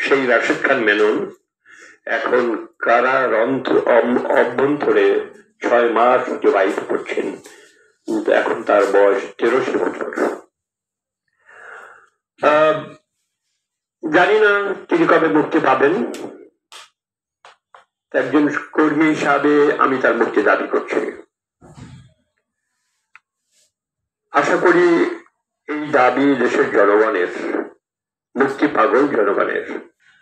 সেই রাশেদ খান মেনন এখন কারারন্ধ্র অভ্যন্তরে 6 মাস অতিবাহিত করছেন, কিন্তু এখন তার বয়স 83 বছর। জানি না তিনি কবে মুক্তি পাবেন। একজন কর্মী হিসাবে আমি তার মুক্তি দাবি করছি। আশা করি এই দাবি দেশের জনগণের, মুক্তি পাগল জনগণের।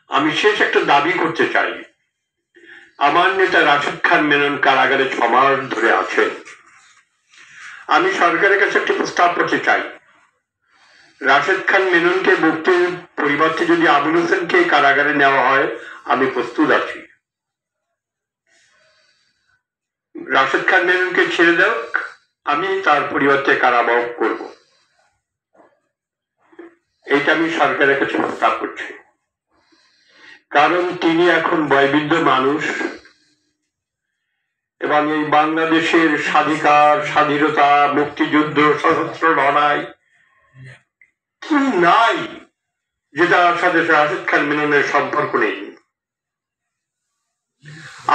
আমি শেষ একটা দাবি করতে চাই। আমার নেতা রাশেদ খান মেনন কারাগারে 6 মাস ধরে আছেন। আমি সরকারের কাছে একটি প্রস্তাব করতে চাই, রাশেদ খান মেননকে মুক্তির পরিবর্তে যদি আবুল হোসেনকে কারাগারে নেওয়া হয়, আমি প্রস্তুত আছি। রাশেদ খান মেননকে ছেড়ে দেওক, আমি তার পরিবর্তে কারাবাস করব। এটা আমি সরকারের কাছে প্রস্তাব করছি, কারণ তিনি এখন বয়বৃদ্ধ মানুষ এবং এই বাংলাদেশের স্বাধীনতা, মুক্তিযুদ্ধ, সশস্ত্র লড়াই কি নাই যেটার সাথে রাশেদ খান মেননের সম্পর্ক নেই।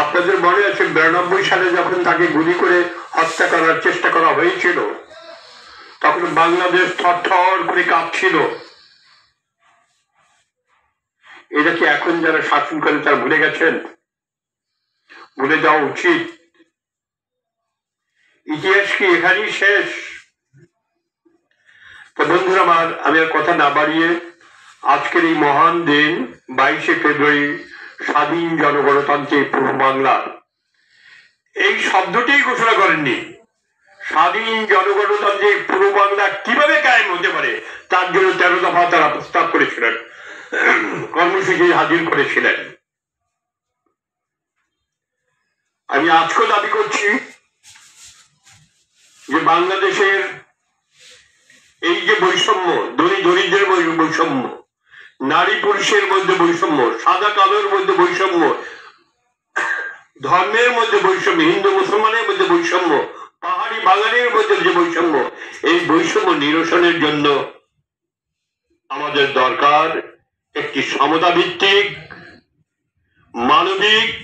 আপনাদের মনে আছে 92 সালে যখন তাকে গুলি করে হত্যা করার চেষ্টা করা হয়েছিল, তখন বাংলাদেশ থরথর করে কাঁপছিল। এটা কি এখন যারা শাসন করে তারা ভুলে গেছেন? ভুলে যাওয়া উচিত। ইতিহাস কি এখানেই শেষ? তো বন্ধুরা আমার, আমি আর কথা না বাড়িয়ে আজকের এই মহান দিন 22শে ফেব্রুয়ারি স্বাধীন জনগণতান্ত্রিক পূর্ব বাংলা, এই শব্দটিই ঘোষণা করেননি। স্বাধীন জনগণতান্ত্রিক পূর্ব বাংলা কিভাবে কায়েম হতে পারে তার জন্য 13 দফা তারা প্রস্তাব করেছিলেন, কর্মসূচি হাজির করেছিলেন। আমি আজকে দাবি করছি যে বাংলাদেশের এই যে বৈষম্য, ধনী দরিদ্রের বৈষম্য, নারী পুরুষের মধ্যে বৈষম্য, সাদা কালোর মধ্যে বৈষম্য, ধর্মের মধ্যে বৈষম্য, হিন্দু মুসলমানের মধ্যে বৈষম্য, পাহাড়ি বাঙালির মধ্যে যে বৈষম্য, এই বৈষম্য নিরসনের জন্য আমাদের দরকার একটি সমতা ভিত্তিক, মানবিক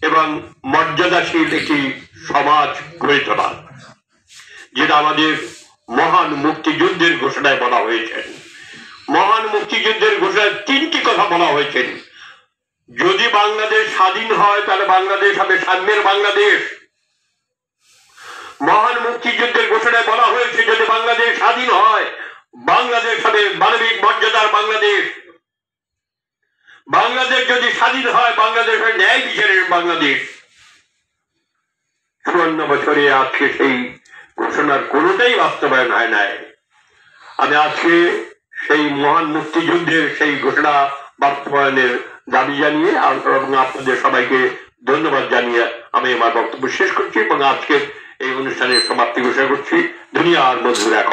এবং মর্যাদাশীল একটি সমাজ গড়ে তোলা, যেটা আমাদের মহান মুক্তিযুদ্ধের ঘোষণায় বলা হয়েছে। মহান মুক্তিযুদ্ধের ঘোষণায় 3টি কথা বলা হয়েছে। যদি বাংলাদেশ স্বাধীন হয় তাহলে বাংলাদেশ হবে সাম্যের বাংলাদেশ। মহান মুক্তিযুদ্ধের ঘোষণায় বলা হয়েছে যদি বাংলাদেশ স্বাধীন হয়, বাংলাদেশ হবে মানবিক মর্যাদার বাংলাদেশ। বাংলাদেশ যদি স্বাধীন হয়, বাংলাদেশ হবে ন্যায় বিচারের বাংলাদেশ। 54 বছরে আজকে সেই ঘোষণার কোনোটাই বাস্তবায়ন হয় নাই। আমি আজকে সেই মহান মুক্তিযুদ্ধের সেই ঘোষণা বাস্তবায়নের দাবি জানিয়ে এবং আপনাদের সবাইকে ধন্যবাদ জানিয়ে আমি আমার বক্তব্য শেষ করছি এবং আজকে এই অনুষ্ঠানের সমাপ্তি ঘোষণা করছি। দুনিয়ার মধুর এক